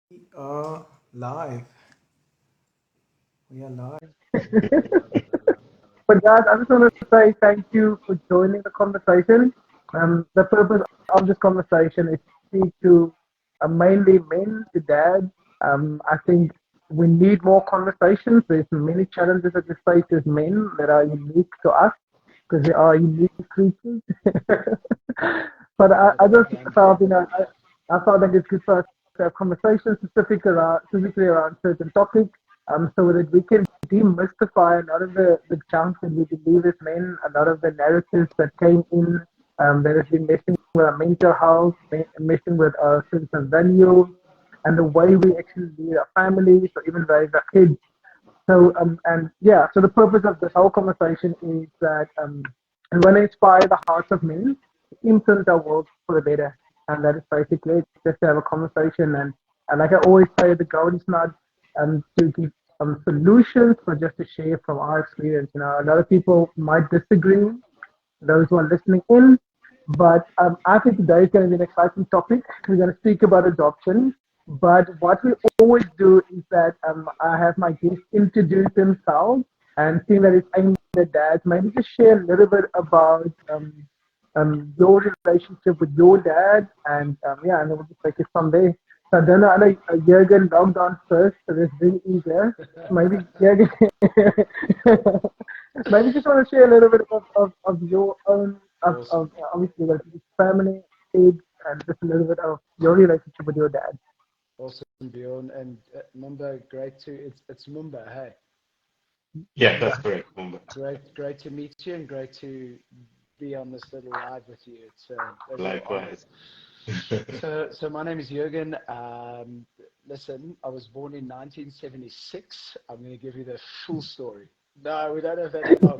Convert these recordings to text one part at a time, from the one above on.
We are live. We are live. But guys, I just want to say thank you for joining the conversation. The purpose of this conversation is to speak to mainly men, to dads. I think we need more conversations. There's many challenges that we face as men that are unique to us because we are unique creatures. But I just felt, I felt like it's good for us to have conversations specifically around certain topics, so that we can demystify a lot of the junk that we believe as men, a lot of the narratives that came in, that has been messing with our mental health, messing with our sense of value, and the way we actually lead our families or even raise our kids. So, and yeah, so the purpose of this whole conversation is that we want to inspire the hearts of men to imprint our world for the better. And that is basically it, just to have a conversation. And like I always say, the goal is not to give solutions, but just to share from our experience. You know, a lot of people might disagree, those who are listening in. But I think today is going to be an exciting topic. We're going to speak about adoption. But what we always do is that I have my guests introduce themselves, and seeing that it's aimed at dads, maybe just share a little bit about your relationship with your dad, and yeah, and then we'll just take it from there. So I don't know, I know Jürgen logged on first, so that's very eager. Maybe Jürgen, maybe just want to share a little bit of your own, of Awesome, obviously like family, kids, and just a little bit of your relationship with your dad. awesome, Bjorn. And Mumba, great to it's Mumba. Hey, Yeah, that's correct, Mumbai. great to meet you, and great to be on this little live with you. It's a real honor. Likewise. So my name is Jürgen. Listen, I was born in 1976. I'm going to give you the full story. No, we don't have that long.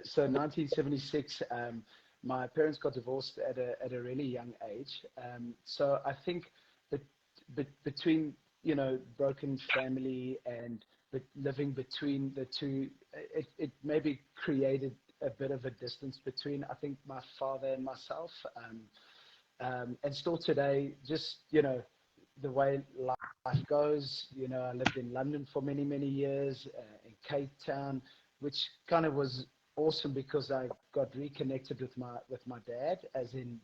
So 1976, my parents got divorced at a really young age. So I think that between broken family and living between the two, it maybe created a bit of a distance between I think my father and myself. And still today, just the way life goes. I lived in London for many many years, in Cape Town, which kind of was awesome because I got reconnected with my dad, as in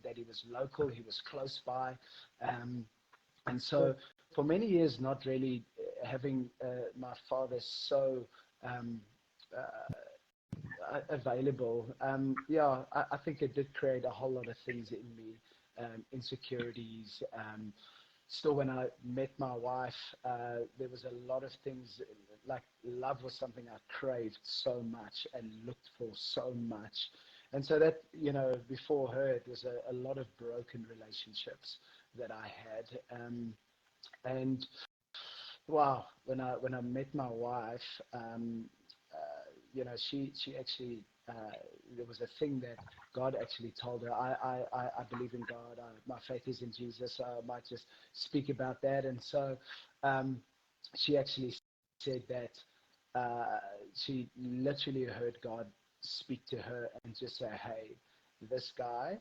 that he was local, he was close by, and so for many years, not really having my father so. Um, Available. Yeah, I think it did create a whole lot of things in me, insecurities. Still, when I met my wife, there was a lot of things like love was something I craved so much and looked for so much. And so that, before her, it was a lot of broken relationships that I had. And wow, when I met my wife, she actually there was a thing that God actually told her. I believe in God. My faith is in Jesus. So I might just speak about that. And so um, she actually said that she literally heard God speak to her and just say, "Hey, this guy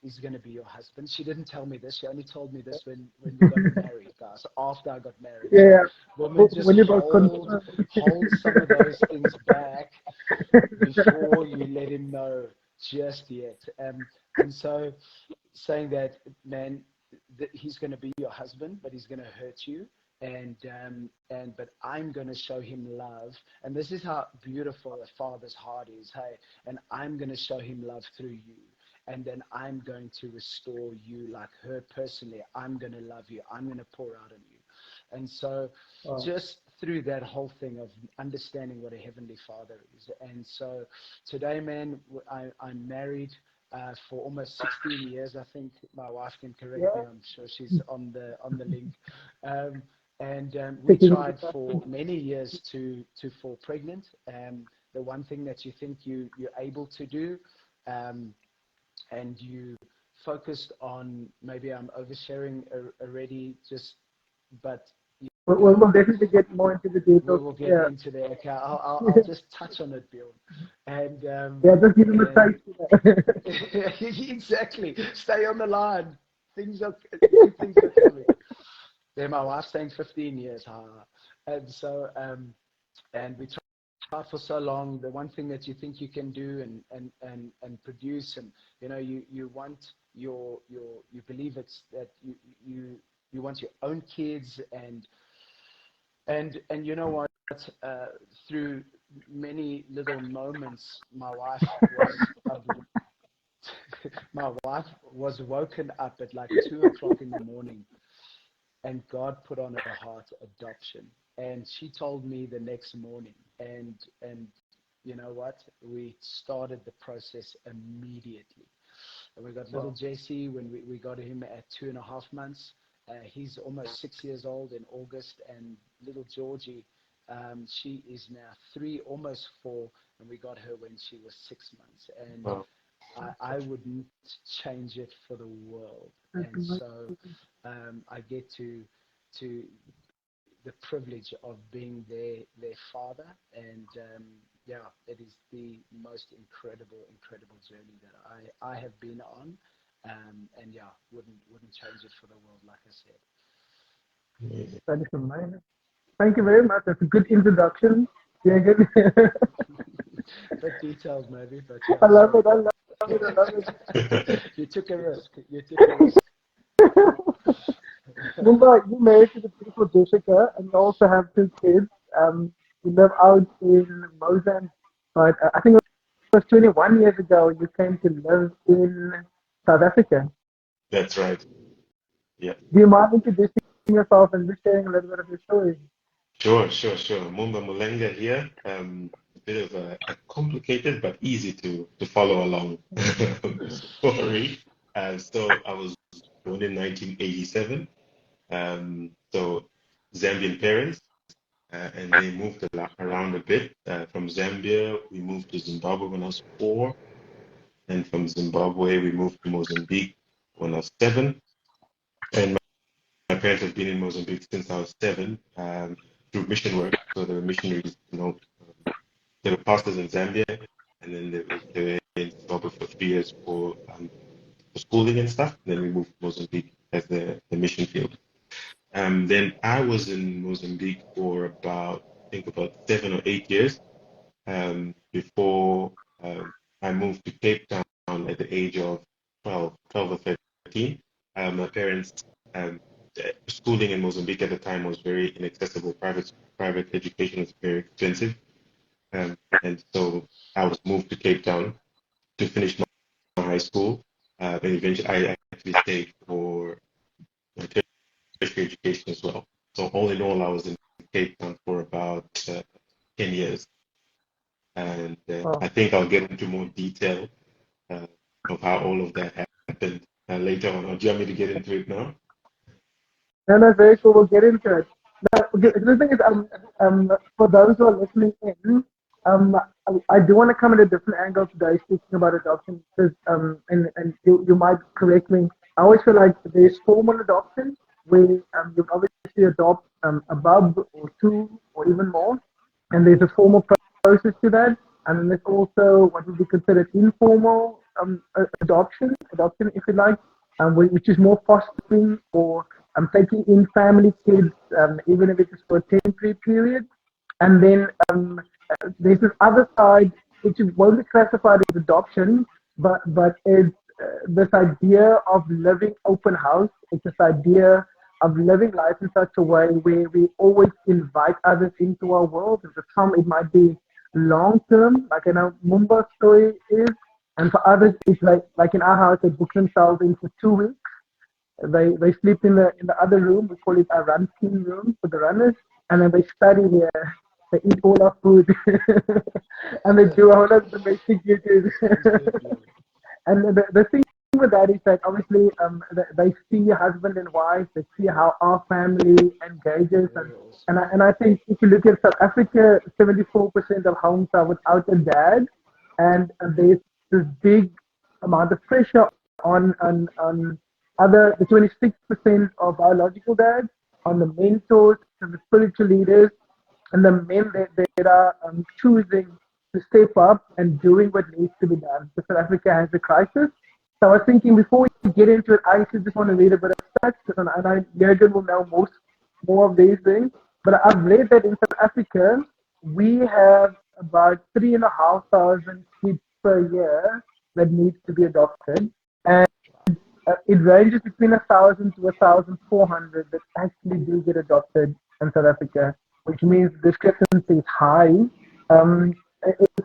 is going to be your husband." She didn't tell me this. She only told me this when we got married, guys. After I got married, so Yeah, women just when you both hold some of those things back before you let him know just yet. And so saying that, man, that he's going to be your husband, but he's going to hurt you. And but I'm going to show him love, and this is how beautiful a father's heart is. Hey, and I'm going to show him love through you, and then I'm going to restore you like her personally. I'm going to love you. I'm going to pour out on you. And so just through that whole thing of understanding what a heavenly father is. And so today, man, I'm married for almost 16 years. I think my wife can correct me. I'm sure she's on the link. And we tried for many years to fall pregnant. The one thing that you think you're able to do, and you focused on, maybe I'm oversharing already, just but we'll definitely get more into the we details. will get Yeah, into there. Okay, I'll just touch on it, Bill. And yeah, just give him a and taste. exactly, stay on the line. Things are good things are coming. Then my wife's saying 15 years, and so and we tried for so long. The one thing that you think you can do and produce, and you want you believe it's that you want your own kids, and you know what, through many little moments, my wife was woken up at like 2 o'clock in the morning, and God put on her heart adoption. And she told me the next morning, and you know what? We started the process immediately. And we got little Jesse when we got him at 2.5 months. He's almost 6 years old in August, and little Georgie, she is now 3, almost 4, and we got her when she was 6 months. And Wow. I wouldn't change it for the world. And so I get to the privilege of being their father, and it is the most incredible journey that I have been on, and wouldn't change it for the world, like I said. Amazing. That is amazing. Thank you very much. That's a good introduction. Yeah, good. Bit detailed maybe, but I love sorry. it. I love it. I love it. You took a risk. Mumbai, you married to the beautiful Jessica, and you also have 2 kids. You live out in Mozambique, but I think it was 21 years ago you came to live in South Africa. That's right. Yeah. Do you mind introducing yourself and just sharing a little bit of your story? Sure. Mumba Mulenga here. A bit of a complicated but easy to follow along story. So I was born in 1987. So Zambian parents, and they moved around a bit. From Zambia, we moved to Zimbabwe when I was 4, and from Zimbabwe, we moved to Mozambique when I was 7. And my parents have been in Mozambique since I was 7, through mission work. So they were missionaries, they were pastors in Zambia, and then they were in Zimbabwe for 3 years for schooling and stuff. Then we moved to Mozambique as the mission field. Then I was in Mozambique for I think about 7 or 8 years, before I moved to Cape Town at the age of 12 or 13. My parents, schooling in Mozambique at the time was very inaccessible. Private education was very expensive, and so I was moved to Cape Town to finish my high school. And eventually, I actually stayed for my tertiary education as well. So all in all, I was in Cape Town for about 10 years. And Oh, I think I'll get into more detail uh, of how all of that happened later on. Or do you want me to get into it now? no, no, very cool. We'll get into it. Now, the thing is, for those who are listening in, I do want to come at a different angle today, speaking about adoption, because, and you might correct me. I always feel like there's formal adoption, where you obviously adopt a bub or 2 or even more, and there's a formal process to that, and then there's also what would be considered informal adoption, if you like, which is more fostering or taking in family kids, even if it is for a temporary period. And then there's this other side, which won't be classified as adoption, but it's this idea of living open house. It's this idea of living life in such a way where we always invite others into our world. And for some, it might be long term, like in our Mumba story is, and for others, it's like in our house, they book themselves in for 2 weeks. They sleep in the other room. We call it a run team room for the runners, and then they study there. They eat all our food, and they do all of the domestic duties. And the thing with that is that obviously they see husband and wife, they see how our family engages, and I think if you look at South Africa, 74% of homes are without a dad, and there's this big amount of pressure on the 26% of biological dads, on the mentors and the spiritual leaders, and the men that are choosing to step up and doing what needs to be done. So South Africa has a crisis. So I was thinking before we get into it, I actually just want to read a bit of stats, and I Jurgen will know most more of these things. But I've read that in South Africa, we have about 3,500 kids per year that needs to be adopted. And it ranges between 1,000 to 1,400 that actually do get adopted in South Africa, which means the discrepancy is high.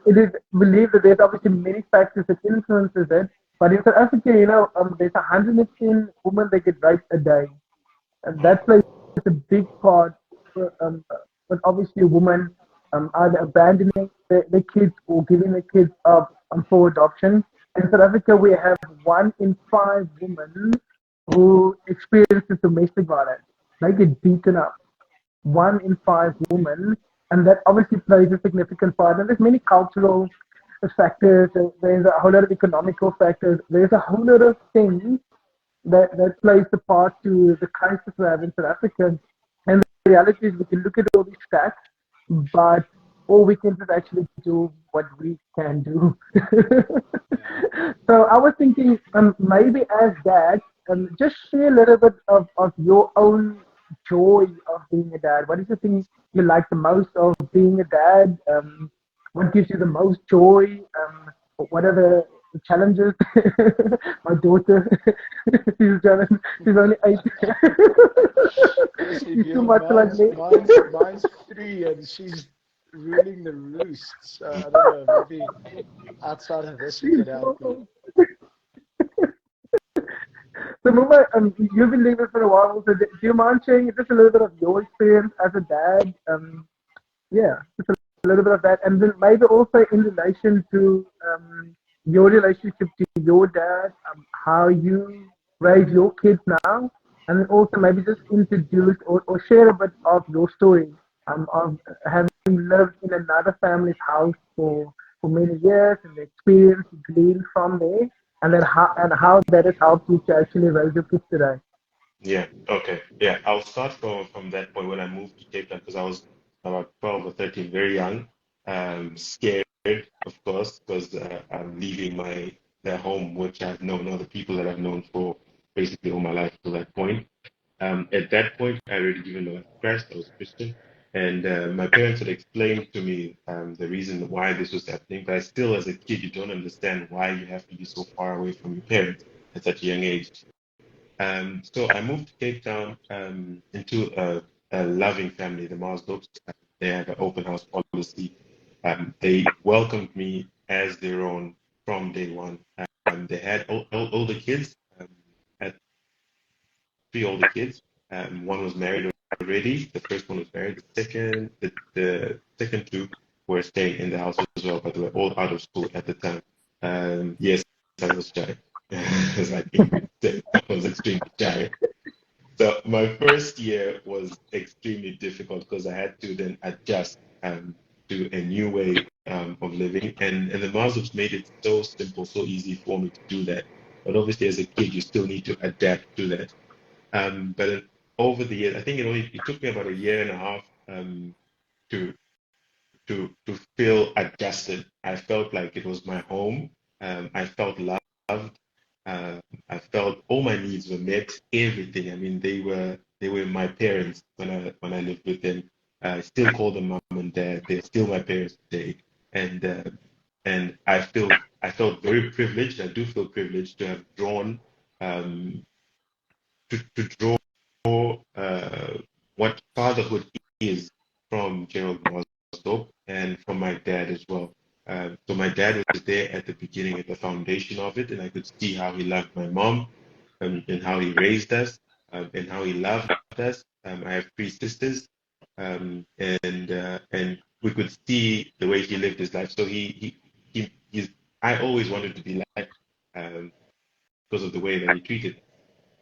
It is believed that there's obviously many factors that influences it, but in South Africa, there's 110 women that get raped a day, and Wow. that plays a big part. But obviously, women either abandoning their kids or giving the kids up for adoption. In South Africa, we have 1 in 5 women who experiences domestic violence. They get beaten up. 1 in 5 women, and that obviously plays a significant part. And there's many cultural factors. There's a whole lot of economical factors. There's a whole lot of things that plays the part to the crisis we have in South Africa. And the reality is we can look at all these stats, but all we can do is actually do what we can do. So I was thinking maybe as dad, just share a little bit of your own joy of being a dad. What is the thing you like the most of being a dad? What gives you the most joy? What are the challenges? My daughter, she's only 8. Honestly, She's too Bjorn, much like me. mine's 3 and she's ruling the roost. So I don't know, maybe outside of this you could help me. So, Mumbai, you've been doing this for a while. So, do you mind sharing just a little bit of your experience as a dad? Yeah, just a little bit of that, and then maybe also in relation to your relationship to your dad, how you raise your kids now, and then also maybe just introduce or share a bit of your story of having lived in another family's house for many years and the experience you gleaned from there, and then how that has helped you to actually raise your kids today. Yeah, okay. Yeah, I'll start from that point when I moved to Cape Town because I was about 12 or 13, very young, scared, of course, because I'm leaving my their home, which I've known, all the people that I've known for basically all my life to that point. At that point, I already given my life to Christ. I was Christian, and my parents had explained to me the reason why this was happening. But I still, as a kid, you don't understand why you have to be so far away from your parents at such a young age. So I moved to Cape Town into a loving family, the Marsdorps. They have an open house policy. They welcomed me as their own from day one. They had older kids, had 3 older kids. One was married already. The first one was married. The second two were staying in the house as well, but they were all out of school at the time. Yes, I was shy. As like Ingrid said, I was extremely shy. So my first year was extremely difficult because I had to then adjust to a new way of living. And the Muslims made it so simple, so easy for me to do that. But obviously, as a kid, you still need to adapt to that. But over the years, I think it took me about a year and a half to to feel adjusted. I felt like it was my home. I felt loved. Uh, I felt all my needs were met. Everything. I mean, they were my parents when I lived with them. I still call them mom and dad. They're still my parents today, and I felt very privileged. I do feel privileged to have drawn um, to draw what fatherhood is from Gerald Marsdorp and from my dad as well. So my dad was there at the beginning, at the foundation of it, and I could see how he loved my mom and how he raised us and how he loved us. I have 3 sisters, and we could see the way he lived his life. So he's. I always wanted to be like um, because of the way that he treated.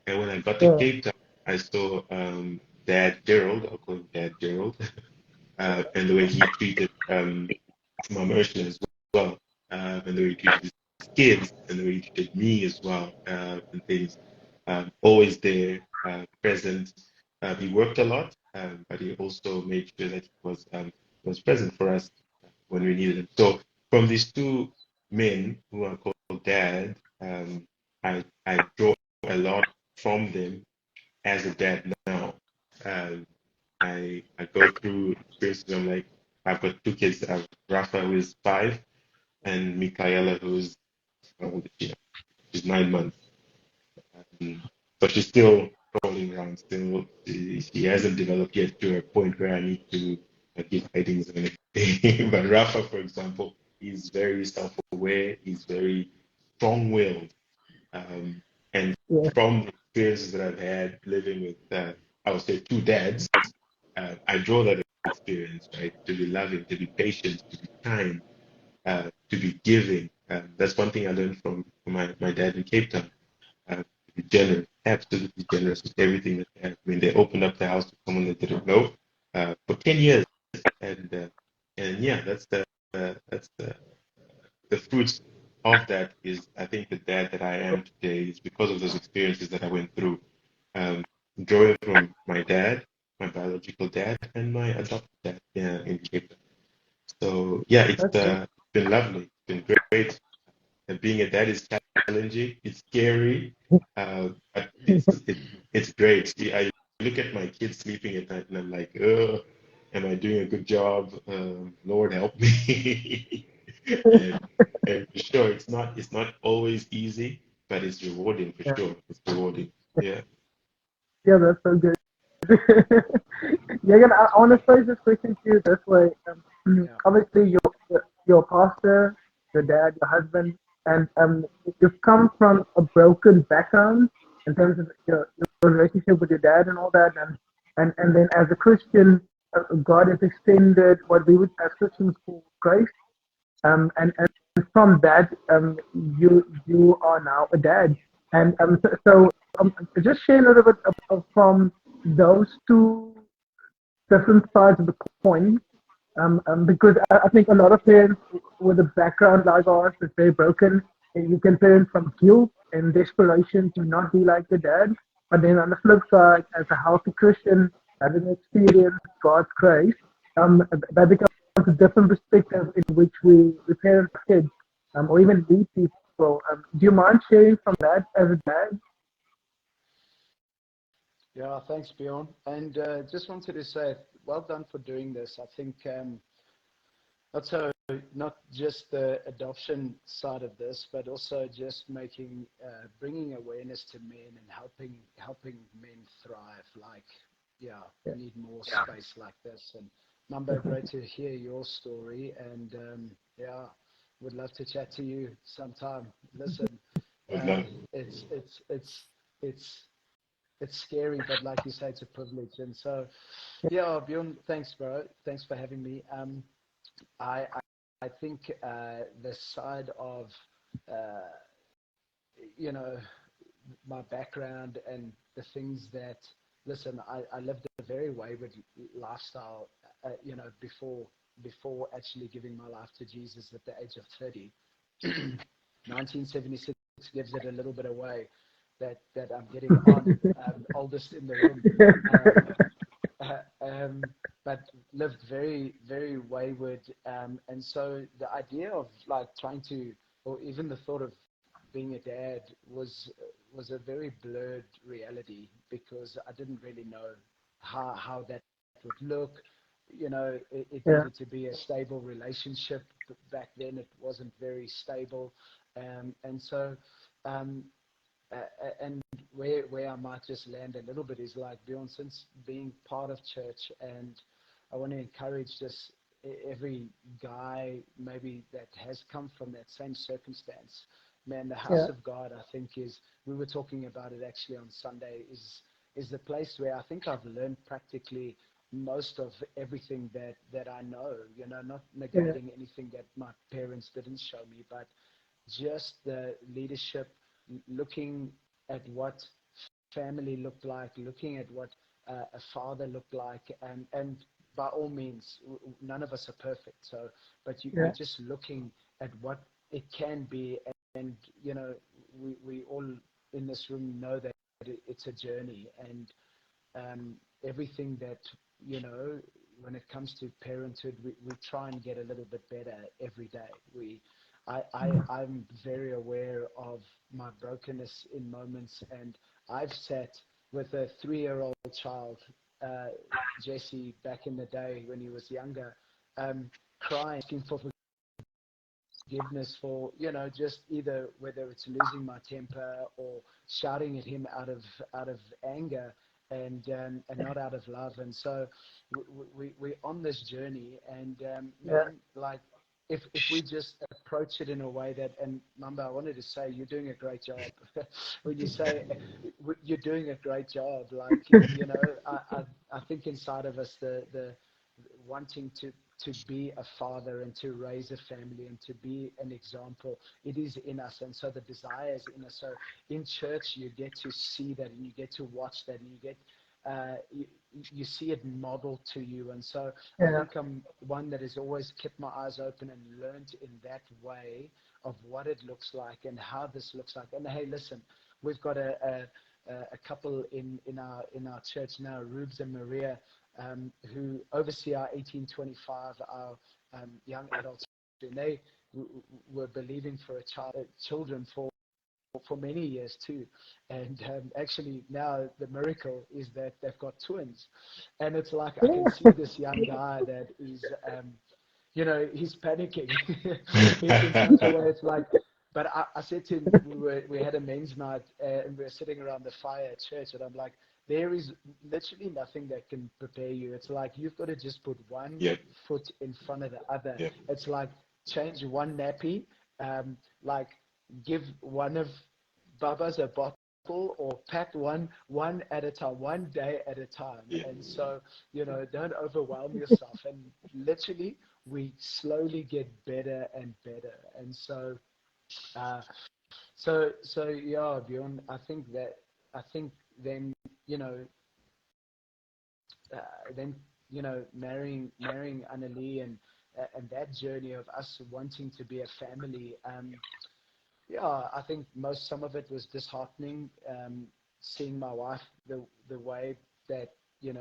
And when I got to Yeah, Cape Town, I saw Dad Gerald, I'll call him Dad Gerald, and the way he treated Mom Ursula as well, and the way he treated his kids, and the way he treated me as well, and things. Always there, present. He worked a lot, but he also made sure that he was present for us when we needed him. So from these 2 men who are called Dad, I draw a lot from them as a dad now. I go through experiences. I'm like, I've got two kids. I have Rafa, who is 5, and Michaela, who's how old is she now? She's 9 months. Um, so she's still crawling around. Still, she hasn't developed yet to a point where I need to give guidance or anything. But Rafa, for example, he's very self-aware. He's very strong-willed. And Yeah. from the experiences that I've had living with, I would say, two dads, I draw that experience, right? To be loving, to be patient, to be kind, to be giving. That's one thing I learned from my dad in Cape Town. To be generous, absolutely generous with everything that they have. I mean, they opened up the house to someone they didn't know for 10 years. And yeah, that's the fruits of that is, I think, the dad that I am today is because of those experiences that I went through, um, drawing from my dad, my biological dad, and my adopted dad, yeah, in Cape Town. So yeah, That's good. it's been lovely. It's been great. And being a dad is challenging. It's scary, but it's great. I look at my kids sleeping at night, and I'm like, oh, am I doing a good job? Lord help me. and and for sure, it's not always easy, but it's rewarding for Yeah. sure. It's rewarding. Yeah. Yeah, that's so good. Megan, I want to phrase this question to you this way. Yeah. Obviously, you're a pastor, your dad, your husband, and you've come from a broken background in terms of your relationship with your dad and all that, and then as a Christian, God has extended what we would as Christians call grace, and from that, you are now a dad, and just share a little bit from those two different sides of the coin, because I think a lot of parents with a background like ours is very broken, and you can parent from guilt and desperation to not be like your dad. But then on the flip side, as a healthy Christian, having experienced God's grace, that becomes a different perspective in which we parent our kids, or even lead people. Do you mind sharing from that as a dad? Yeah, thanks, Bjorn. And just wanted to say, well done for doing this. I think not just the adoption side of this, but also just bringing awareness to men and helping men thrive. Like, yeah, Yeah. we need more space like this. And Mamba, great to hear your story. And yeah, would love to chat to you sometime. Listen, Would love. it's it's scary, but like you say, it's a privilege. And so, yeah, Bjorn, thanks, bro. Thanks for having me. I I think the side of uh, you know my background and the things that listen, I lived a very wayward lifestyle, before actually giving my life to Jesus at the age of 30. 1976 gives it a little bit away that I'm getting on, oldest in the room. Um, but lived very, very wayward. And so the idea of like trying to, or even the thought of being a dad was a very blurred reality because I didn't really know how that would look. It Yeah, needed to be a stable relationship. Back then, it wasn't very stable, and so um, and where I might just land a little bit is like Bjorn, since being part of church, and I want to encourage this every guy maybe that has come from that same circumstance. Man, the yeah, house of God, I think, is, we were talking about it actually on Sunday, is the place where I think I've learned practically most of everything that I know. Not yeah, negating anything that my parents didn't show me, but just the leadership, looking at what family looked like, looking at what a father looked like, and by all means, none of us are perfect. So, but you're yeah, just looking at what it can be, and we all in this room know that it's a journey, and um, everything that when it comes to parenthood, we try and get a little bit better every day. I'm very aware of my brokenness in moments, and I've sat with a 3-year-old child Jesse back in the day when he was younger, crying, asking for forgiveness for, just either whether it's losing my temper or shouting at him out of anger and not out of love. And so we're on this journey, and man, like if we just approach it in a way that, and Mamba, I wanted to say you're doing a great job. When you say you're doing a great job, like I think inside of us the wanting to be a father and to raise a family and to be an example, it is in us. And so the desire is in us. So in church you get to see that, and you get to watch that, and you get you see it modeled to you. And so I think I'm one that has always kept my eyes open and learned in that way of what it looks like and how this looks like. And hey, listen, we've got a couple in our church now, Rubes and Maria, who oversee our 1825, our young adults, and they were believing for children for many years too. And actually now the miracle is that they've got twins, and it's like I can see this young guy that is he's panicking in such a way. It's like, but I said to him, we had a men's night, and we were sitting around the fire at church, and I'm like, there is literally nothing that can prepare you. It's like you've got to just put one foot in front of the other. It's like change one nappy, like give one of Baba's a bottle, or pack one at a time, one day at a time. And so, don't overwhelm yourself. And literally, we slowly get better and better. And so, yeah, Bjorn, I think then, marrying Annalie and that journey of us wanting to be a family, I think some of it was disheartening, seeing my wife the way that she,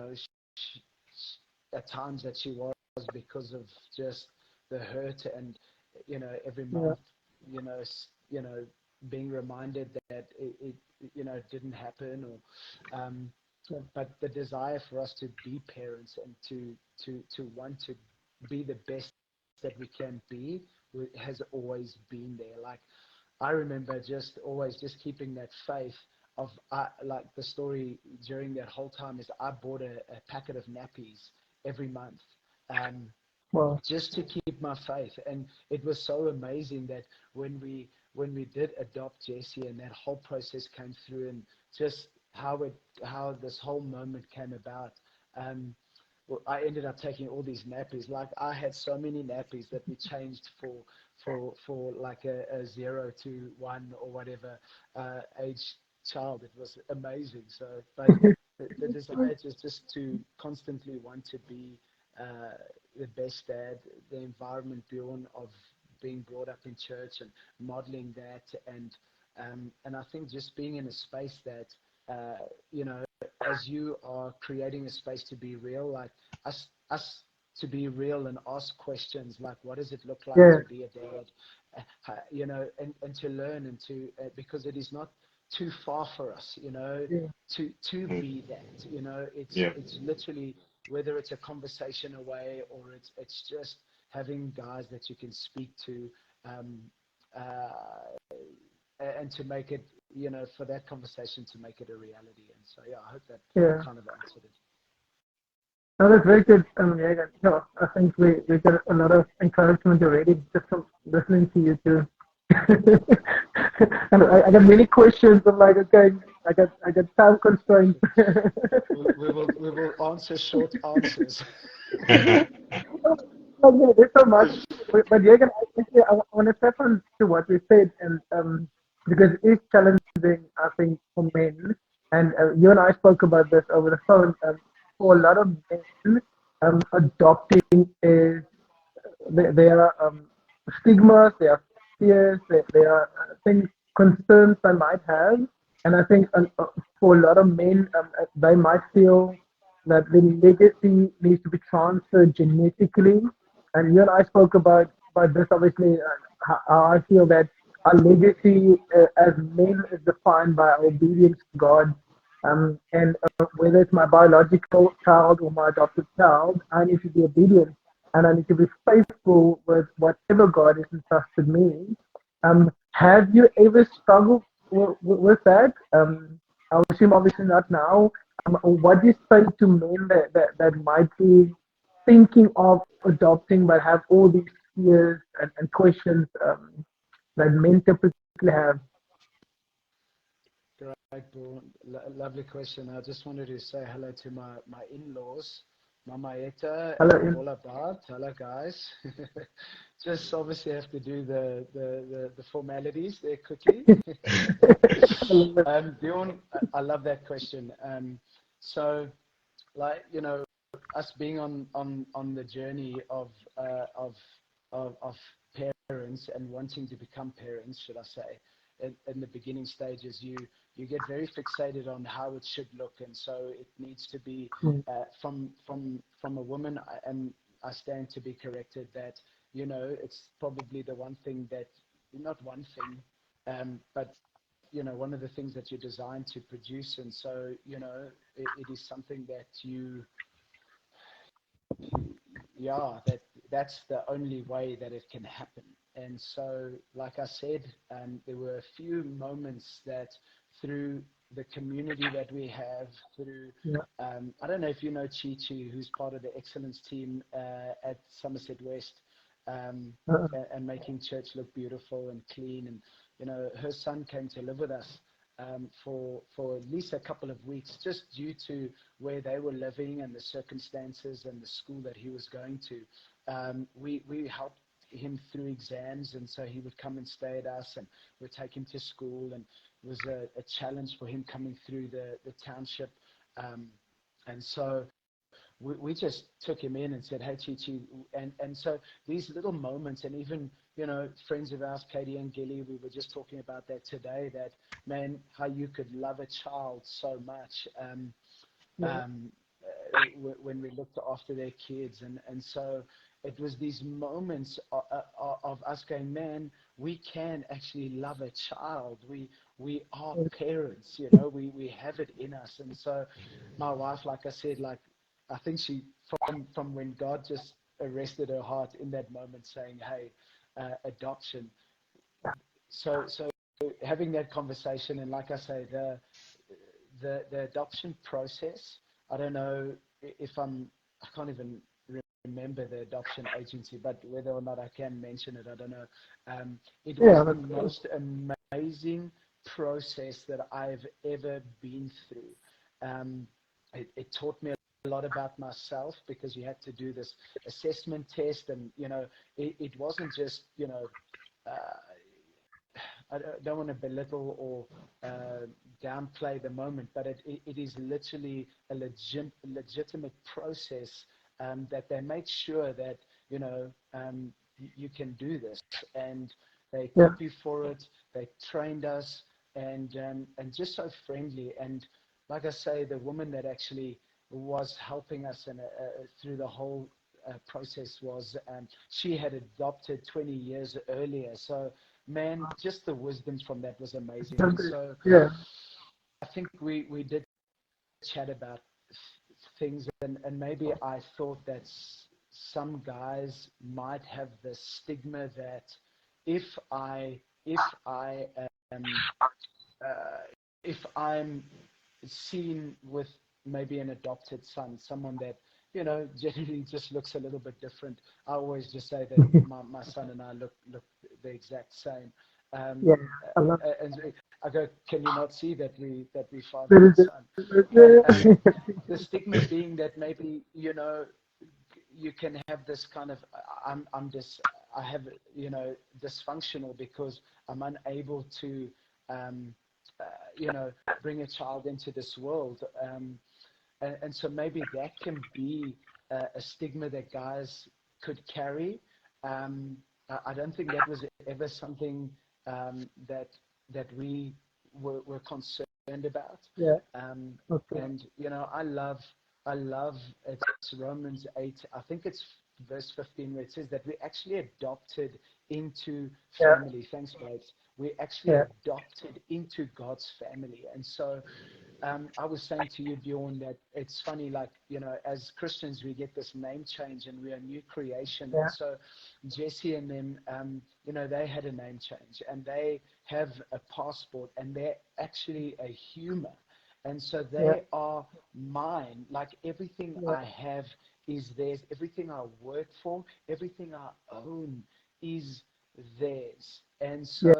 at times that she was, because of just the hurt, and every month being reminded that it didn't happen, or but the desire for us to be parents and to want to be the best that we can be has always been there. Like I remember just always just keeping that faith of, like the story during that whole time is I bought a packet of nappies every month, just to keep my faith. And it was so amazing that when we did adopt Jesse and that whole process came through, and just how this whole moment came about, well, I ended up taking all these nappies. Like I had so many nappies that we changed for like a 0 to 1 or whatever age child. It was amazing. So, but the desire is just to constantly want to be the best dad, the environment beyond of being brought up in church and modeling that, and I think just being in a space that as you are creating a space to be real, like us to be real and ask questions like, what does it look like to be a dad, and to learn, and to because it is not too far for us, to be that, it's literally, whether it's a conversation away or it's just having guys that you can speak to, and to make it, for that conversation to make it a reality. And so, I hope that kind of answered it. No, that's very good. I think we get a lot of encouragement already just from listening to you too. And I got many questions. I'm like, okay, I got time constraints. we will answer short answers. There's so much, but Jürgen, I want to step on to what we said, and because it's challenging, I think, for men, and you and I spoke about this over the phone. For a lot of men, adopting is there are stigmas, there are fears, there are things, concerns they might have, and I think for a lot of men, they might feel that the legacy needs to be transferred genetically. And you and I spoke about this, obviously, how I feel that our legacy as men is defined by our obedience to God. And whether it's my biological child or my adopted child, I need to be obedient and I need to be faithful with whatever God has entrusted me. Have you ever struggled with that? I would assume obviously not now. What do you say to men that might be thinking of adopting but have all these fears and questions that men typically have? Great, Paul. Lovely question. I just wanted to say hello to my in-laws, Mama Eta Hello, and Bolabad. Hello, guys. Just obviously have to do the formalities there quickly. Dion, I love that question. So, like, us being on the journey of parents and wanting to become parents, should I say, in the beginning stages, you get very fixated on how it should look, and so it needs to be from a woman. And I stand to be corrected that it's probably the one thing that, not one thing, but one of the things that you're designed to produce, and so it is something that that's the only way that it can happen. And so, like I said, there were a few moments that through the community that we have, through yeah. I don't know if you know Chi Chi, who's part of the excellence team at Somerset West, Uh, and making church look beautiful and clean. And her son came to live with us for at least a couple of weeks, just due to where they were living and the circumstances and the school that he was going to. We helped him through exams, and so he would come and stay at us, and we'd take him to school, and it was a challenge for him coming through the township. And so we just took him in and said, hey, Chi Chi. And so these little moments, and even, friends of ours, Katie and Gilly, we were just talking about that today, that, man, how you could love a child so much when we looked after their kids. And so it was these moments of us going, man, we can actually love a child. We are parents, we have it in us. And so my wife, like I said, I think she, from when God just arrested her heart in that moment, saying, hey, adoption. So having that conversation, and like I say, the adoption process, I don't know if I can't even remember the adoption agency, but whether or not I can mention it, I don't know. It was yeah, the that's cool. most amazing process that I've ever been through. It taught me a lot about myself, because you had to do this assessment test, and it wasn't just I don't want to belittle or downplay the moment, but it is literally a legitimate process, that they make sure that you can do this, and they Yeah, equip you for it. They trained us, and just so friendly. And like I say, the woman that actually was helping us through the whole process was, she had adopted 20 years earlier. So, man, just the wisdom from that was amazing. And so yeah, I think we did chat about things, and maybe I thought that some guys might have the stigma that if I am uh, if I'm seen with maybe an adopted son, someone that generally just looks a little bit different. I always just say that my son and I look the exact same. yeah. I love And I go, can you not see that we father and it. son? And the stigma Yeah. being that maybe you can have this kind of, I have dysfunctional because I'm unable to um, bring a child into this world. And so maybe that can be a stigma that guys could carry. I don't think that was ever something that we were concerned about. Yeah. Um, Okay. and I love it's Romans 8. I think it's verse 15 where it says that we actually adopted into Yeah. family. Thanks, babes. We actually Yeah. adopted into God's family, and so I was saying to you, Bjorn, that it's funny, like, as Christians, we get this name change and we are new creation. Yeah. And so Jesse and them, they had a name change and they have a passport and they're actually a human. And so they are mine. Like everything I have is theirs. Everything I work for, everything I own is theirs. And so,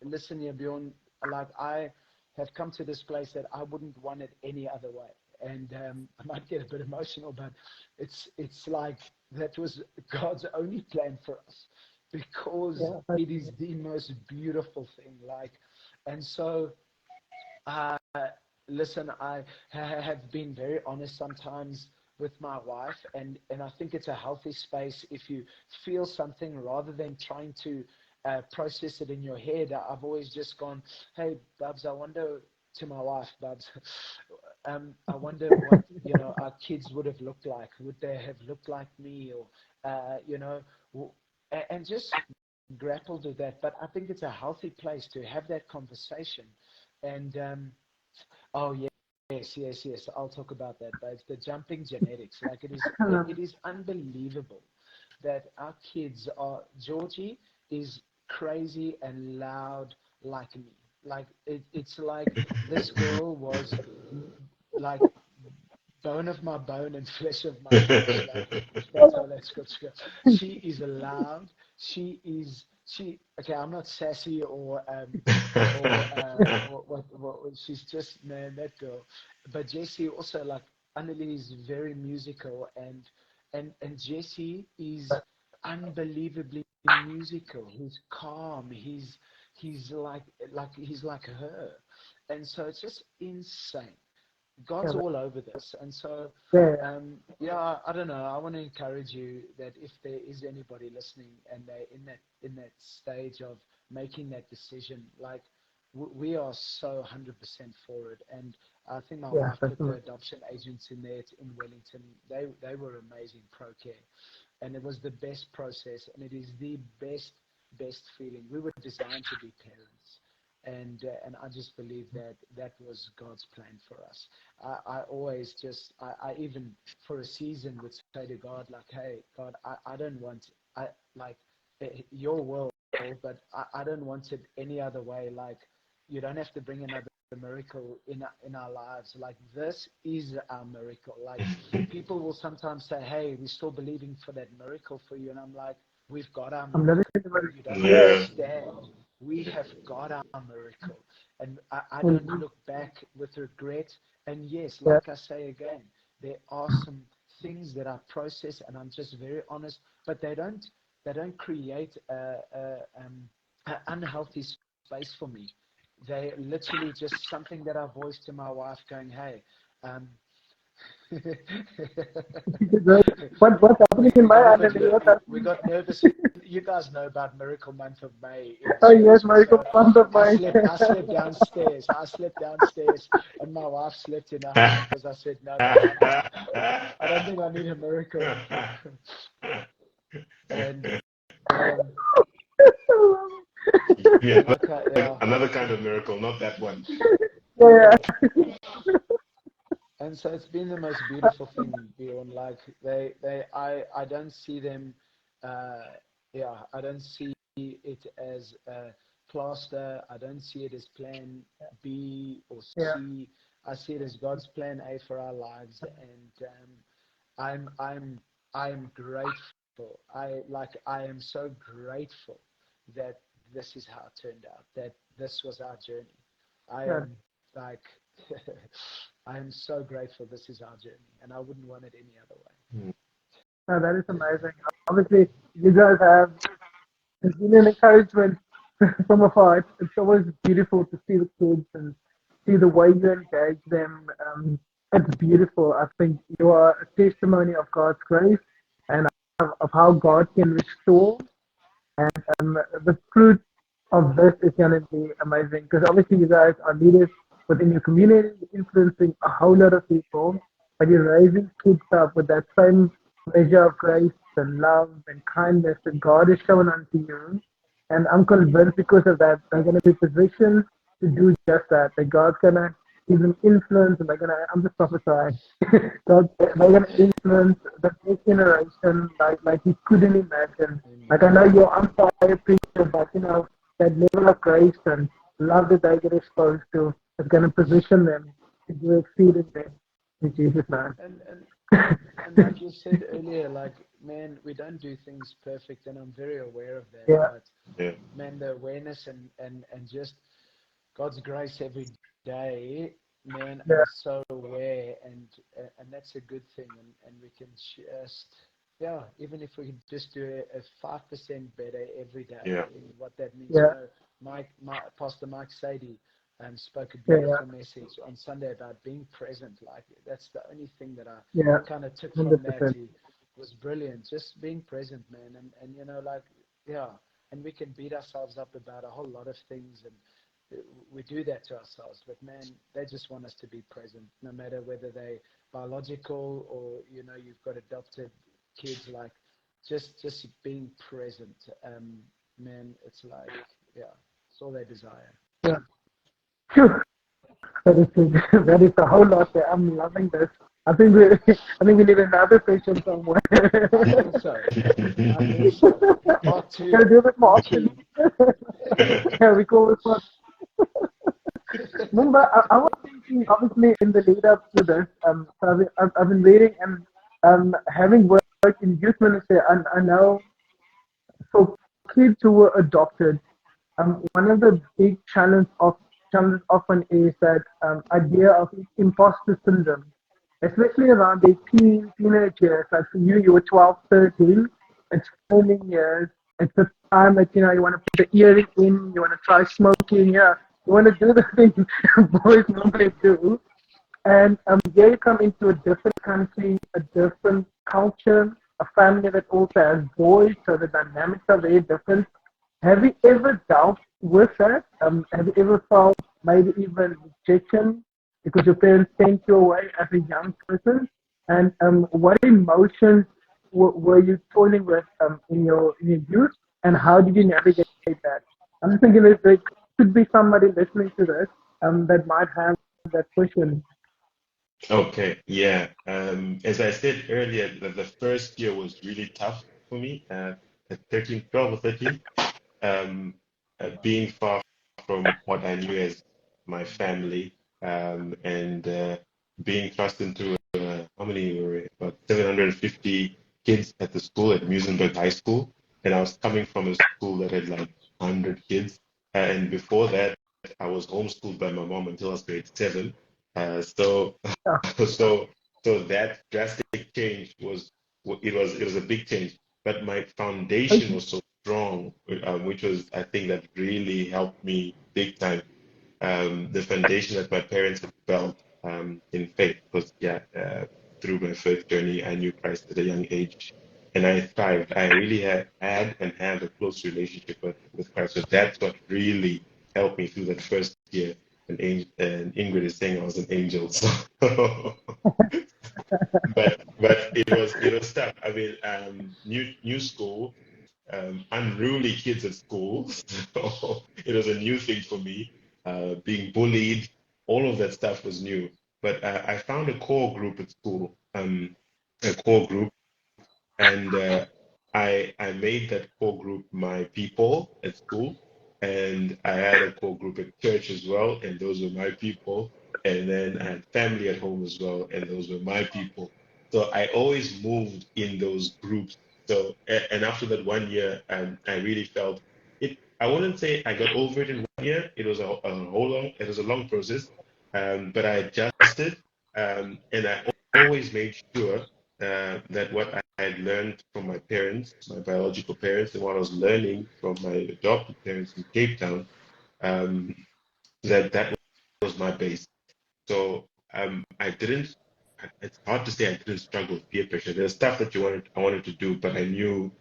listen here, Bjorn, like I have come to this place that I wouldn't want it any other way. And I might get a bit emotional, but it's like that was God's only plan for us, because it is the most beautiful thing. Like, and so, listen, I have been very honest sometimes with my wife, and I think it's a healthy space if you feel something rather than trying to process it in your head. I've always just gone, hey, Bubs, I wonder, to my wife, Bubs, I wonder what, our kids would have looked like. Would they have looked like me? Or, and just grappled with that. But I think it's a healthy place to have that conversation. And, oh, yeah. Yes. I'll talk about that, but it's the jumping genetics. Like it is unbelievable that our kids are. Georgie is crazy and loud like me. Like it's like this girl was like bone of my bone and flesh of my flesh. Like that's how that scripture goes. She is loud. Okay, I'm not sassy or what she's just, man, that girl. But Jesse also, like, Annelie is very musical, and Jesse is unbelievably musical. He's calm. He's like her, and so it's just insane. God's all over this. And so, I don't know. I want to encourage you that if there is anybody listening and they're in that stage of making that decision, like we are so 100% for it. And I think my wife put the adoption agents in there in Wellington. They were amazing, ProCare, and it was the best process, and it is the best feeling. We were designed to be parents. And I just believe that was God's plan for us. I always just, I even for a season would say to God, like, hey, God, I don't want, your world, but I don't want it any other way. Like, you don't have to bring another miracle in our lives. Like, this is our miracle. Like, people will sometimes say, hey, we're still believing for that miracle for you. And I'm like, we've got our miracle. You don't understand. We have got our miracle, and I don't look back with regret. And yes, like I say again, there are some things that I process, and I'm just very honest. But they don't create an unhealthy space for me. They literally just something that I voice to my wife, going, "Hey." What's happening in my identity? We got nervous. You guys know about Miracle Month of May. Oh yes, Miracle Month of May. I slept downstairs. And my wife slept in her house because I said no. I don't think I need a miracle. And another kind of miracle, not that one. Yeah. And so it's been the most beautiful thing, Bjorn. Like I don't see them. I don't see it as a plaster. I don't see it as plan B or C. Yeah. I see it as God's plan A for our lives, and I'm grateful. I am so grateful that this is how it turned out. That this was our journey. I am like. I am so grateful this is our journey, and I wouldn't want it any other way. No, that is amazing. Obviously, you guys have been an encouragement from afar. It's always beautiful to see the kids and see the way you engage them. It's beautiful. I think you are a testimony of God's grace and of how God can restore. And the fruit of this is going to be amazing because obviously you guys are leaders within your community, influencing a whole lot of people, but you're raising kids up with that same measure of grace and love and kindness that God has shown unto you. And I'm convinced because of that, they're going to be positioned to do just that. That God's going to give them influence, and they're gonna. I'm just prophesying. They're gonna influence the next generation like you couldn't imagine. Like I know Amen. you're on fire preacher, but that level of grace and love that they get exposed to is gonna position them to do exceedingly in Jesus' name. And like you said earlier, like man, we don't do things perfect, and I'm very aware of that. Yeah, But Yeah. man, the awareness and just God's grace every day, man, yeah, I'm so aware, and that's a good thing, and we can just, yeah, even if we can just do a 5% better every day Yeah. in what that means. yeah, Pastor Mike Sadie spoke a yeah, yeah, beautiful message on Sunday about being present. Like that's the only thing that I yeah, kind of took from that. 100%. He was brilliant, just being present, man, and like yeah, and we can beat ourselves up about a whole lot of things and we do that to ourselves, but man, they just want us to be present, no matter whether they biological or you've got adopted kids. Like just being present, man, it's like yeah, it's all they desire. Yeah. Phew. That is a whole lot there. I'm loving this. I think we I think we need another session somewhere. I think so. I think so. Part Can two. I do a bit more Part often? two. Yeah, we call this one. Remember, I was thinking, obviously, in the lead up to this, so I've been reading and having worked in youth ministry, and I know for kids who were adopted, one of the big challenges often is that idea of imposter syndrome, especially around the teenage years. Like for you, you were 12, 13. It's forming years. It's the time that you want to put the earring in, you want to try smoking, yeah, you want to do the things boys normally do. And here you come into a different country, a different culture, a family that also has boys, so the dynamics are very different. Have you ever dealt with that? Have you ever felt maybe even rejection because your parents sent you away as a young person? And what emotions were you toiling with in your youth? And how did you navigate that? I'm just thinking that there could be somebody listening to this that might have that question. Okay, yeah. As I said earlier, the first year was really tough for me, at 13, 12 or 13, being far from what I knew as my family, and being thrust into how many were it? About 750 kids at the school at Musenberg High School, and I was coming from a school that had like 100 kids, and before that, I was homeschooled by my mom until I was grade 7. So Yeah, so so that drastic change was a big change, but my foundation okay. was so strong, which was I think that really helped me big time. The foundation that my parents had built in faith, because yeah, through my faith journey, I knew Christ at a young age, and I thrived. I really had and have a close relationship with Christ. So that's what really helped me through that first year. And Ingrid is saying I was an angel. So, but it was tough. I mean, new school, unruly kids at school. So it was a new thing for me. Being bullied, all of that stuff was new. But I found a core group at school, a core group, and I made that core group my people at school, and I had a core group at church as well, and those were my people. And then I had family at home as well, and those were my people. So I always moved in those groups. So and after that 1 year, I really felt it. I wouldn't say I got over it in 1 year. It was it was a long process, but I adjusted, and I always made sure that what I had learned from my parents, my biological parents, and what I was learning from my adopted parents in Cape Town, um, that was my base. So I didn't. It's hard to say I didn't struggle with peer pressure. There's stuff that I wanted to do, but I knew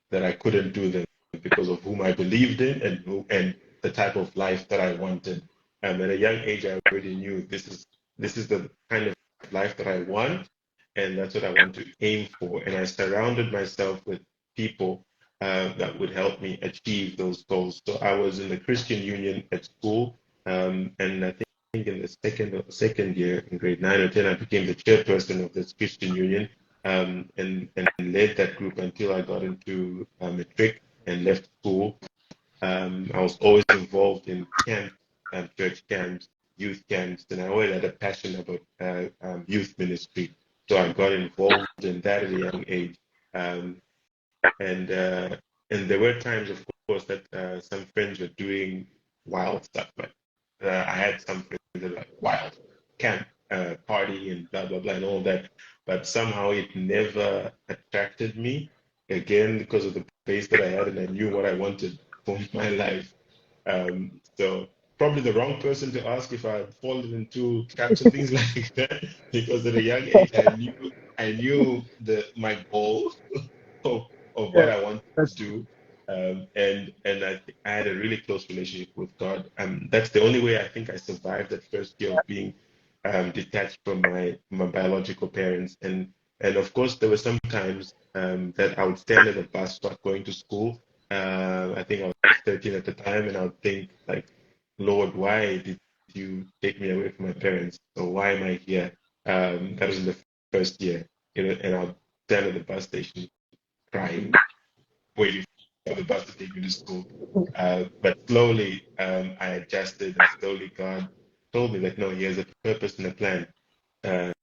that I couldn't do them because of whom I believed in and the type of life that I wanted. At a young age, I already knew this is the kind of life that I want, and that's what I want to aim for. And I surrounded myself with people that would help me achieve those goals. So I was in the Christian Union at school, and I think in the second year, in grade 9 or 10, I became the chairperson of this Christian union, and led that group until I got into matric and left school. I was always involved in camps, church camps, youth camps, and I always had a passion about youth ministry. So I got involved in that at a young age. Um, and there were times, of course, that some friends were doing wild stuff. But I had some friends that were like wild camp party and blah blah blah and all that. But somehow it never attracted me. Again, because of the base that I had, and I knew what I wanted for my life. So probably the wrong person to ask if I had fallen into camps and things like that, because at a young age I knew my goal of, of what Yeah, I wanted to that's do. And I had a really close relationship with God. That's the only way I think I survived that first year of being detached from my biological parents. And of course, there were some times that I would stand at the bus stop going to school. I think I was 13 at the time, and I would think like, Lord, why did you take me away from my parents? Or why am I here? That was in the first year, and I would stand at the bus station crying, waiting for the bus to take me to school. But slowly, I adjusted, and slowly God told me that no, He has a purpose and a plan. Um,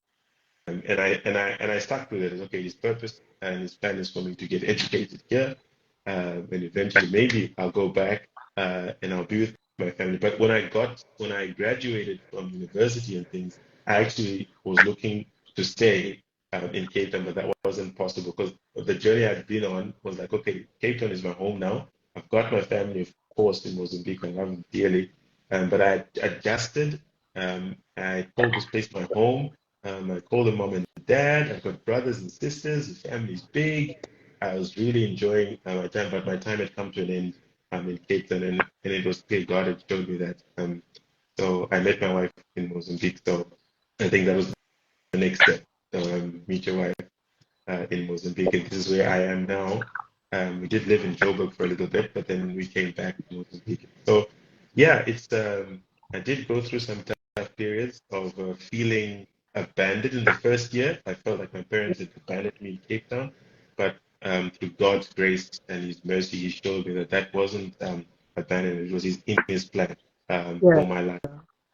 and I stuck with it. It's okay, His purpose and His plan is for me to get educated here, and eventually maybe I'll go back and I'll be with my family. But when I graduated from university and things, I actually was looking to stay in Cape Town, but that wasn't possible because the journey I'd been on was like, okay, Cape Town is my home now. I've got my family, of course, in Mozambique. I love them dearly, but I adjusted. I called this place my home. I called them mom and dad. I've got brothers and sisters. The family's big. I was really enjoying my time, but my time had come to an end in Cape Town, and it was clear God had showed me that. So I met my wife in Mozambique. So I think that was the next step. So meet your wife in Mozambique, and this is where I am now. We did live in Joburg for a little bit, but then we came back to Mozambique. So yeah, it's I did go through some tough periods of feeling abandoned in the first year. I felt like my parents had abandoned me in Cape Town, but through God's grace and His mercy, He showed me that that wasn't abandonment. It was in His plan yeah. for my life,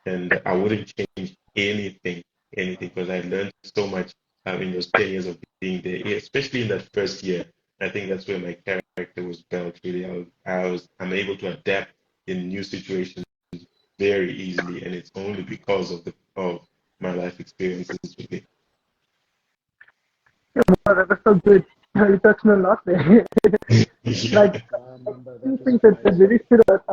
and I wouldn't change anything, because I learned so much in those 10 years of being there, especially in that first year. I think that's where my character was built. Really, I'm able to adapt in new situations very easily, and it's only because of my life experiences. Really. Wow, that was so good. You touched on a lot there. Yeah. Like That two was things that amazing. really stood out,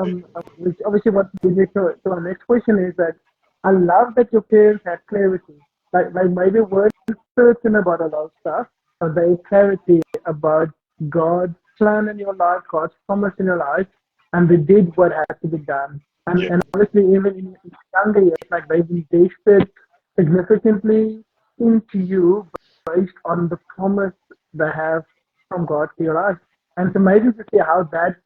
which obviously what leads me to our next question is that I love that your parents had clarity. Like maybe weren't certain about a lot of stuff, but they had clarity about God's plan in your life, God's promise in your life, and they did what had to be done. Yeah. And obviously even in younger years, like they've invested significantly into you based on the promise they have from God to your life. And it's amazing to see how that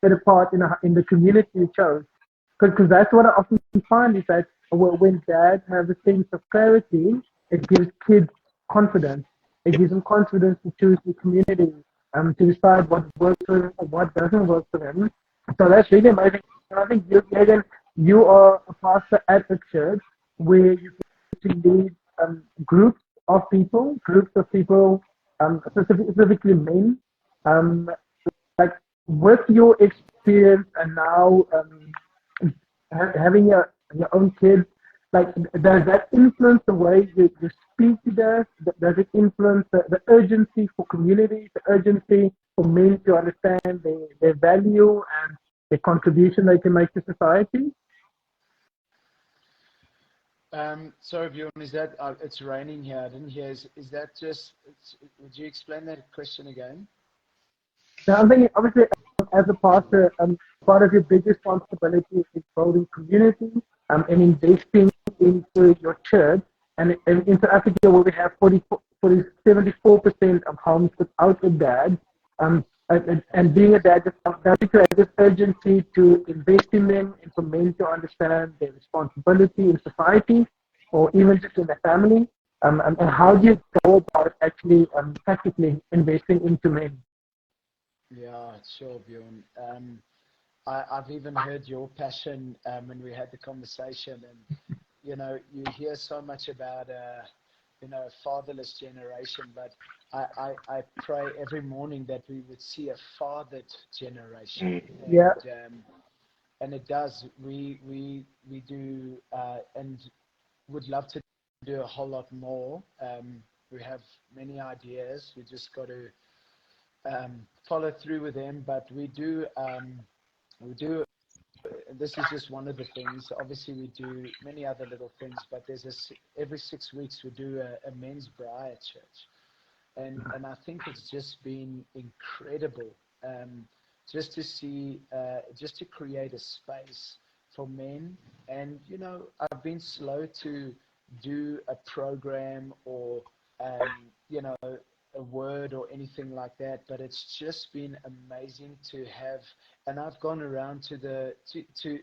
played a part in the community you chose. Because that's what I often find is that when dads have a sense of clarity, it gives kids confidence. It gives them confidence to choose the community, to decide what works for them and what doesn't work for them. So that's really amazing. And I think Megan, you are a pastor at a church where you get to lead groups of people, specifically men. Um, like with your experience and now having your own kids, like does that influence the way you speak to them? Does it influence the urgency for community, the urgency for men to understand their value and the contribution they can make to society? Sorry, Bjorn, is that it's raining here? I didn't hear. Is that just? Would you explain that question again? Now, I think obviously as a pastor, part of your big responsibility is building community and investing into your church. And in South Africa, where we have 74% of homes without a dad, and being a dad, does it create this urgency to invest in them and for men to understand their responsibility in society or even just in the family? And how do you go about actually practically investing into men? Yeah, sure, Bjorn. I've even heard your passion when we had the conversation, and you hear so much about fatherless generation, but I pray every morning that we would see a fathered generation, Yeah, and it does. We do, and would love to do a whole lot more. We have many ideas. We just got to follow through with them, but we do. This is just one of the things. Obviously, we do many other little things, but every 6 weeks we do a men's braai at church, and I think it's just been incredible, just to see, just to create a space for men. And I've been slow to do a program or you know a word or anything like that, but it's just been amazing to have. And I've gone around to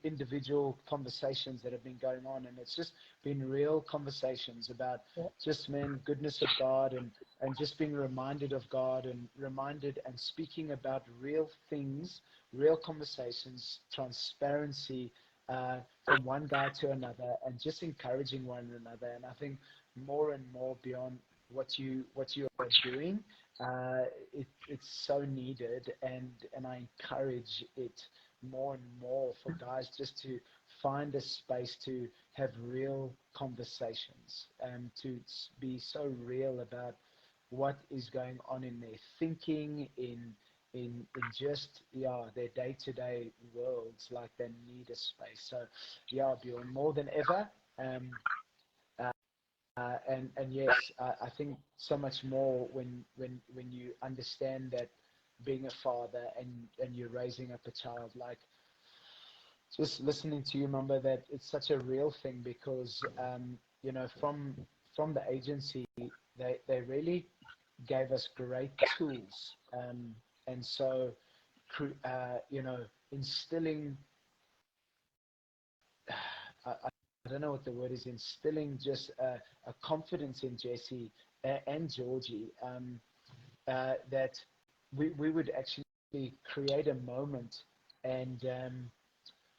individual conversations that have been going on, and it's just been real conversations about just goodness of God, and just being reminded of God, and reminded and speaking about real things, real conversations, transparency, from one guy to another, and just encouraging one another. And I think more and more, beyond what you are doing, it's so needed, and I encourage it more and more for guys just to find a space to have real conversations, and to be so real about what is going on in their thinking, in just their day-to-day worlds. Like, they need a space. So Bjorn, more than ever. And yes, I think so much more when you understand that being a father, and you're raising up a child. Like, just listening to you, remember that it's such a real thing, because from the agency, they really gave us great tools, and so instilling, I don't know what the word is, instilling just a confidence in Jesse and Georgie, that we would actually create a moment, and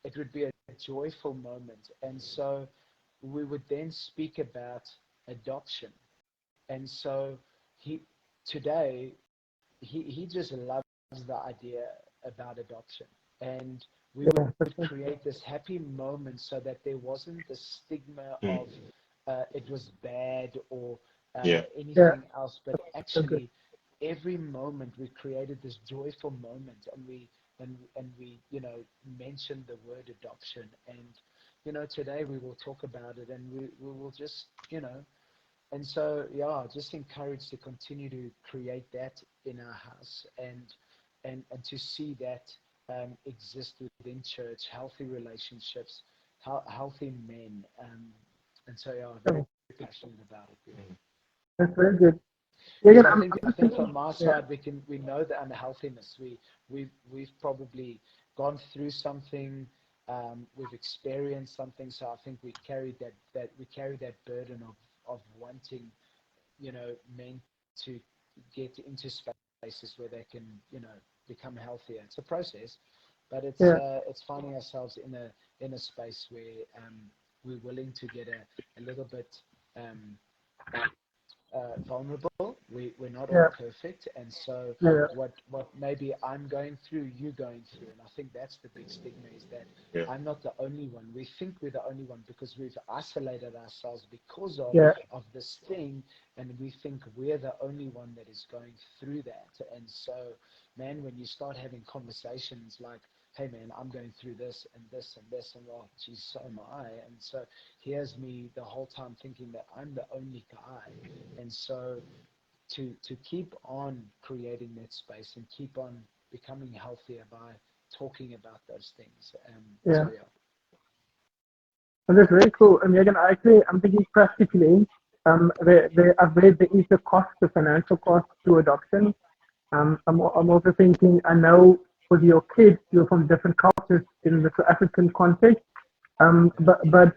it would be a joyful moment. And so we would then speak about adoption. And so he today he just loves the idea about adoption, and we would create this happy moment, so that there wasn't the stigma of it was bad, or anything else, but actually every moment we created this joyful moment, and we mentioned the word adoption. And today we will talk about it, and we will just and so, just encouraged to continue to create that in our house, and to see that exist within church, healthy relationships, healthy men, and so I'm very passionate about it. that's very good. Because Again, I think from our side we know the unhealthiness. We've probably gone through something, we've experienced something, so I think we carry that burden of wanting, men to get into spaces where they can, become healthier. It's a process, but it's finding ourselves in a space where we're willing to get a little bit vulnerable. We're not all perfect, and so what maybe I'm going through, you going through, and I think that's the big stigma, is that I'm not the only one. We think we're the only one because we've isolated ourselves because of this thing, and we think we're the only one that is going through that. And so, man, when you start having conversations like, hey man, I'm going through this and this and this, and well, geez, so am I. And so here's me the whole time thinking that I'm the only guy. And so to keep on creating that space and keep on becoming healthier by talking about those things. So and that's very cool. And again, I'm thinking practically, I've read there is a cost, the financial cost to adoption. I'm also thinking, I know with your kids, you're from different cultures in the South African context. But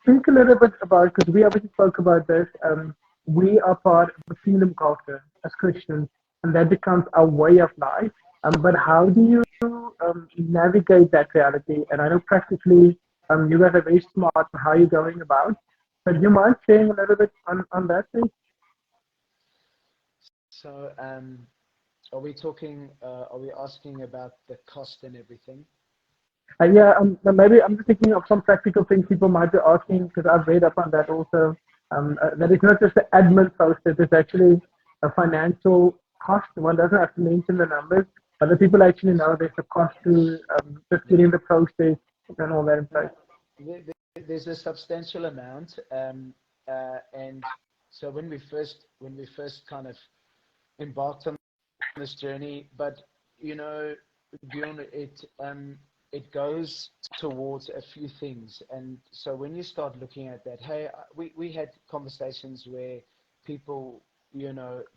speak a little bit about, because we obviously spoke about this. We are part of the kingdom culture as Christians, and that becomes our way of life. But how do you navigate that reality? And I know practically, you guys are very smart on how you're going about. But do you mind sharing a little bit on that, please? So, are we talking? Are we asking about the cost and everything? Yeah, maybe I'm just thinking of some practical things people might be asking because I've read up on that also. That it's not just the admin process; it's actually a financial cost. One doesn't have to mention the numbers, but the people actually know there's a cost to just Yeah. getting the process and all that in place. No, there's a substantial amount, and so when we first kind of embarked on this journey, but you know, beyond it goes towards a few things, and so when you start looking at that, hey, we had conversations where people,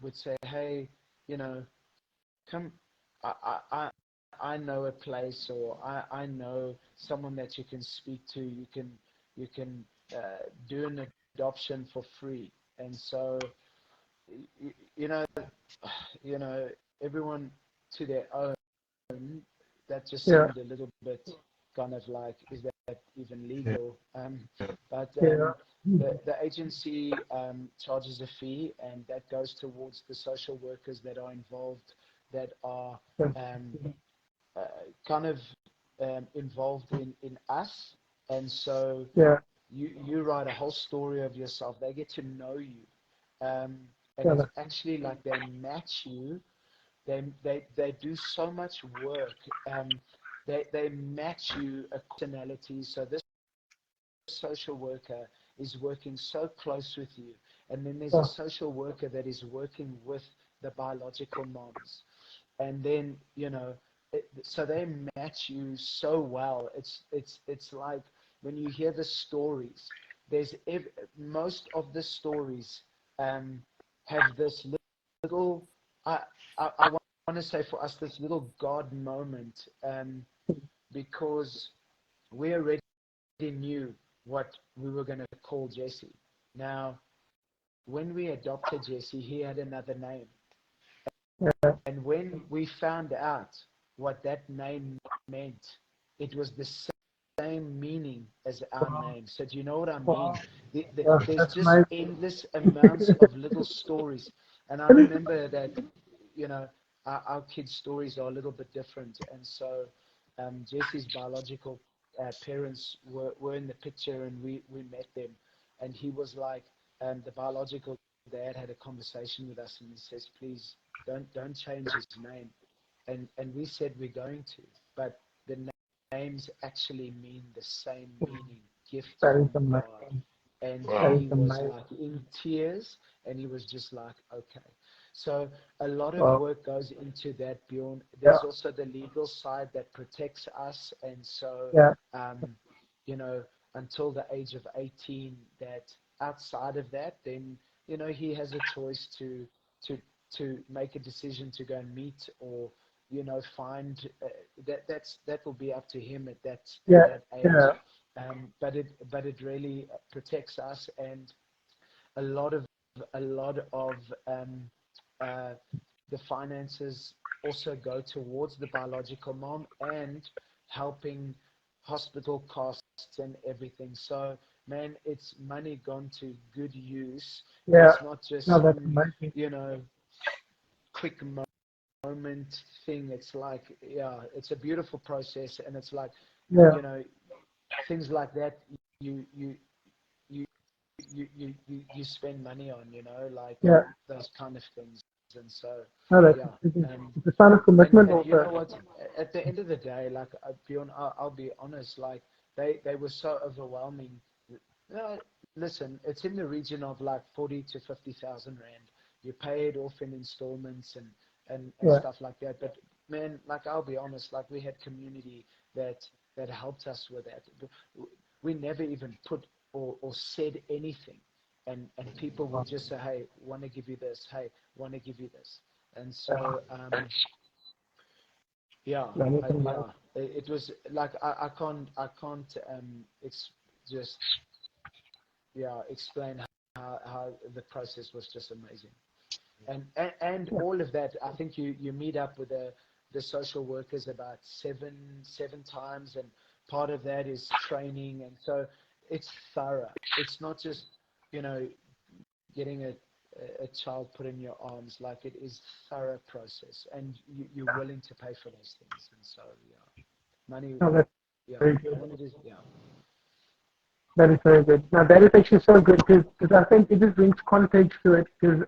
would say, hey, you know, come, I, I, I I know a place, or I know someone that you can speak to. You can do an adoption for free, and so you, you know you know everyone to their own. That just Yeah, seemed a little bit kind of like, is that even Yeah. legal? But yeah, the agency charges a fee, and that goes towards the social workers that are involved, that are yeah, um, uh, kind of involved in us. And so yeah, you write a whole story of yourself. They get to know you, um, and yeah, it's actually like they match you. They do so much work. They match you a personality. So this social worker is working so close with you, and then there's a yeah, social worker that is working with the biological moms, and then so they match you so well. It's like when you hear the stories, there's most of the stories um, have this little, I I want to say for us, this little God moment, because we already knew what we were going to call Jesse. Now, when we adopted Jesse, he had another name. yeah. And when we found out what that name meant, it was the same meaning as our Wow, name. So do you know what I wow, mean? yeah, There's that's just amazing. endless amounts of little stories. And I remember that, our kids' stories are a little bit different. And so Jesse's biological parents were in the picture, and we met them. And he was like, the biological dad had a conversation with us, and he says, please don't change his name. And we said we're going to, but the names actually mean the same meaning, gift That is from God. amazing. And That Wow. is he was amazing. like in tears, and he was just like, okay. So a lot of Wow, work goes into that, Bjorn. yeah, There's also the legal side that protects us. And so, yeah, um, you know, until the age of 18, that outside of that, then, he has a choice to, to make a decision to go and meet, or, find that will be up to him at yeah, that age. yeah, But it really protects us, and a lot of uh, the finances also go towards the biological mom, and helping hospital costs and everything. So, man, it's money gone to good use. yeah. It's not just No, that's some, amazing. quick moment thing. It's like, yeah, it's a beautiful process, and it's like, Yeah, you know, things like that. You you you you spend money on, like yeah. those kind of things. And so, No, that's yeah. um it's a sign of and commitment and you know also. what, at the end of the day, like, Bjorn, I'll be honest, like, they were so overwhelming. uh, Listen, it's in the region of like 40 to 50,000 rand. You pay it off in installments, and Yeah, stuff like that. But man, like, I'll be honest, like, we had community that helped us with that. We never even put or said anything, and people would just say, hey, want to give you this, hey, want to give you this. And so yeah, it was like I can't it's just explain how the process was just amazing. And all of that, I think you meet up with the social workers about seven times, and part of that is training, and so it's thorough. It's not just getting a child put in your arms. Like, it is thorough process, and you're willing to pay for those things. And so money, No, that's very good. and it is That is very good. Now that is actually so good because I think it just brings context to it because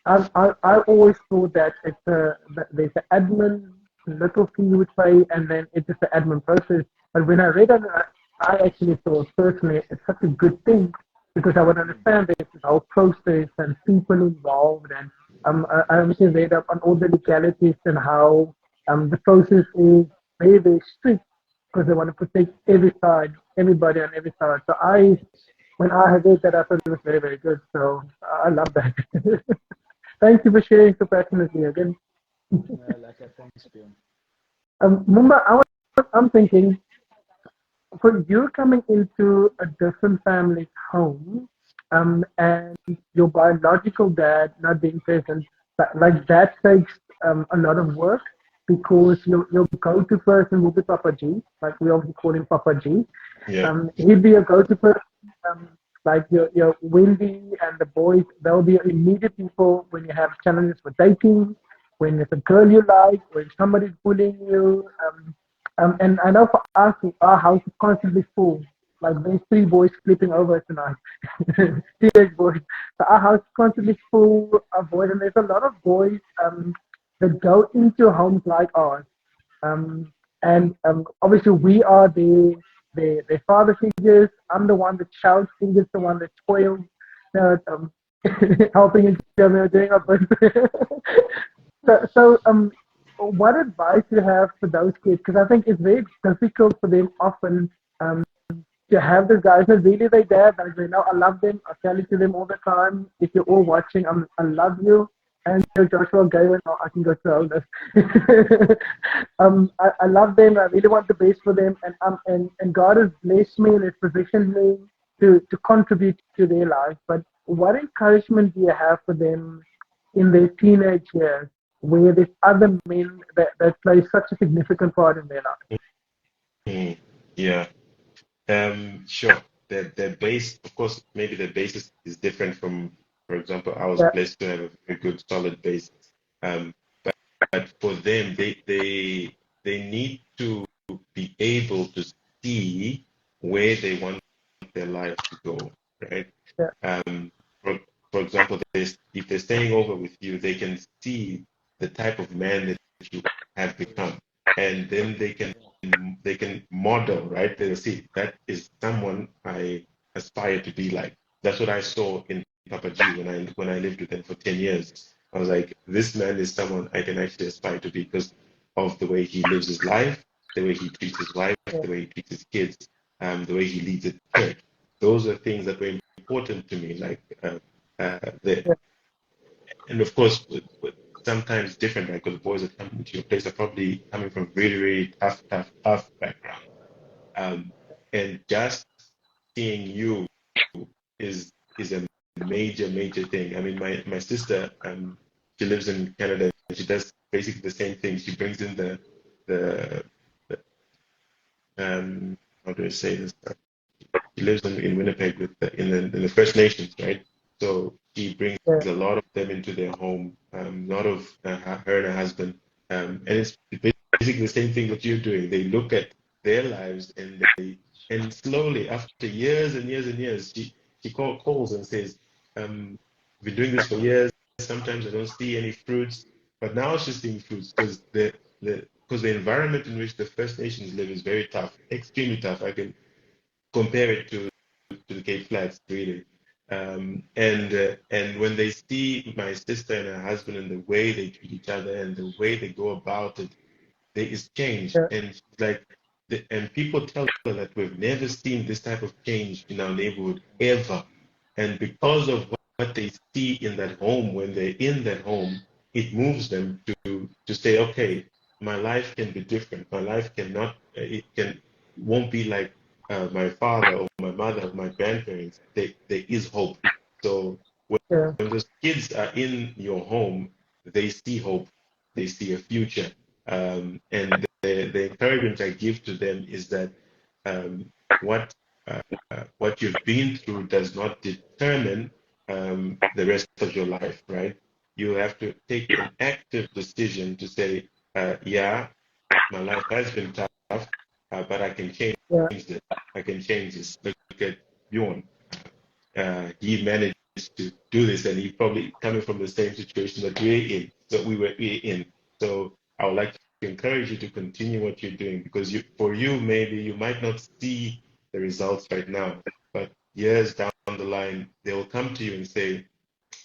I always thought that there's an admin little fee you would pay and then it's just the admin process. But when I read it, I actually thought personally it's such a good thing because I would understand there's this whole process and people involved, and I obviously read up on all the legalities and how the process is very, very strict because they want to protect everybody on every side. So when I read that, I thought it was very, very good. So I love that. Thank you for sharing so passionately again. like a thanks, Bjorn. Mumba, I'm thinking for you coming into a different family's home, and your biological dad not being present, like that takes a lot of work because your go-to person will be Papa G, like we obviously call him Papa G. Yeah. He'd be a go-to person. Like your Wendy and the boys, they'll be your immediate people when you have challenges with dating, when it's a girl you like, when somebody's bullying you. And I know for us, our house is constantly full. Like there's 3 boys sleeping over tonight, teenage boys. So our house is constantly full of boys, and there's a lot of boys that go into homes like ours. And obviously we are the father figures. I'm the one that shouts, Finger's the one that spoils, helping each other, doing our best. So, what advice do you have for those kids? Because I think it's very difficult for them often to have the guys that really they dad, like they know I love them, I tell it to them all the time. If you're all watching, I love you. And Joshua Gavin, I can go to all this. I love them. I really want the best for them, and God has blessed me and has positioned me to contribute to their lives. But what encouragement do you have for them in their teenage years, where there's other men that play such a significant part in their life? Yeah. Sure. The base, of course, maybe the basis is different from, for example, I was Yeah, blessed to have a very good solid base. Um, but for them, they need to be able to see where they want their life to go, right? yeah, Um, for, for example, if they're staying over with you, they can see the type of man that you have become, and then they can model, right? They'll see that is someone I aspire to be like. That's what I saw in Papa G when I lived with him for 10 years. I was like, this man is someone I can actually aspire to be because of the way he lives his life, the way he treats his wife, yeah, the way he treats his kids, the way he leads a church. Those are things that were important to me. Like yeah, and of course, with sometimes different, right? Because the boys that come into your place are probably coming from really, really tough background. Um, and just seeing you is a major thing. I mean, my sister, she lives in Canada and she does basically the same thing. She brings in the, the how do I say this? She lives in Winnipeg with in the First Nations, right? So she brings yeah, a lot of them into their home, a lot of her and her husband, and it's basically the same thing that you're doing. They look at their lives and slowly, after years and years and years, she calls and says, "I've been doing this for years. Sometimes I don't see any fruits, but now she's seeing fruits because the environment in which the First Nations live is very tough, extremely tough. I can compare it to the Cape Flats, really. And when they see my sister and her husband and the way they treat each other and the way they go about it, there is change. yeah, And she's like, and people tell her that we've never seen this type of change in our neighborhood ever. And because of what they see in that home, when they're in that home, it moves them to say, okay, my life can be different. My life cannot, won't be like my father or my mother or my grandparents. There is hope. So yeah, when those kids are in your home, they see hope, they see a future. And the encouragement I give to them is that um, what what you've been through does not determine the rest of your life, right? You have to take an active decision to say, yeah, my life has been tough, but I can change yeah, it. I can change this. Look at Bjorn. He managed to do this, and he probably coming from the same situation that we're in. So I would like to encourage you to continue what you're doing, because for you, maybe you might not see the results right now, but years down the line, they will come to you and say,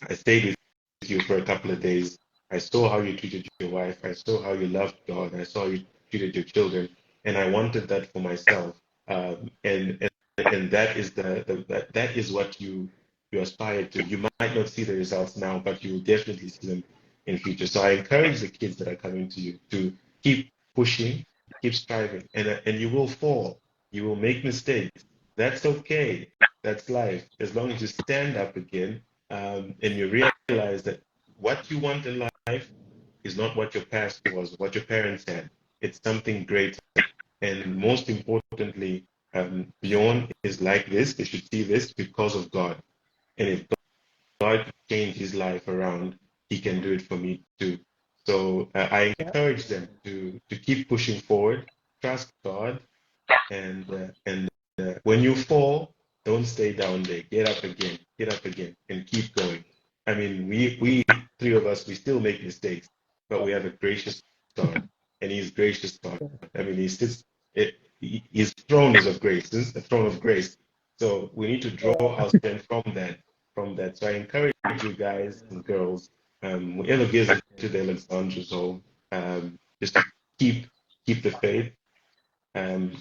I stayed with you for a couple of days. I saw how you treated your wife. I saw how you loved God. I saw you treated your children, and I wanted that for myself. And that is that is what you aspire to. You might not see the results now, but you will definitely see them in future. So I encourage the kids that are coming to you to keep pushing, keep striving, and you will fall. You will make mistakes. That's okay. That's life. As long as you stand up again, and you realize that what you want in life is not what your past was, what your parents had. It's something greater. And most importantly, Bjorn is like this. They should see this because of God. And if God can change his life around, he can do it for me too. So I yeah, encourage them to keep pushing forward, trust God, and when you fall, don't stay down there. Get up again, and keep going. I mean, we three of us, we still make mistakes, but we have a gracious God, and He's gracious God. I mean, He sits. His throne is of grace. This is the throne of grace. So we need to draw our strength from that. From that. So I encourage you guys and girls, whoever gives it to the Alexandros home, just to keep the faith,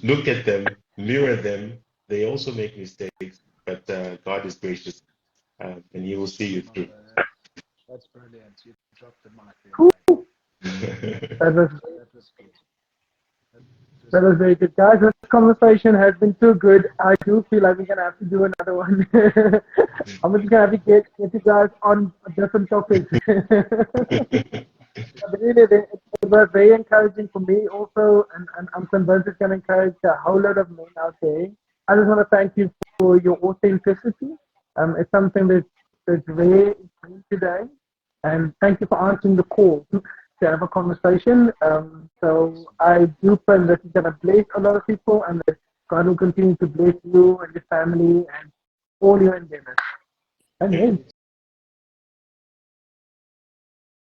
look at them, mirror them. They also make mistakes, but God is gracious, and He will see you through. That's brilliant. You dropped the mic there, Whew, mate. that was That was good. That was that was good. very good, guys. This conversation has been too good. I do feel like we're gonna have to do another one. I'm just gonna have to get you guys on different topics. But really, it was very encouraging for me also, and I'm convinced it's going to encourage a whole lot of men out there. I just want to thank you for your authenticity. It's something that's rare in me today, and thank you for answering the call to have a conversation. So I do pray that it's going to bless a lot of people, and that God will continue to bless you and your family and all your endeavors. Thank Amen. you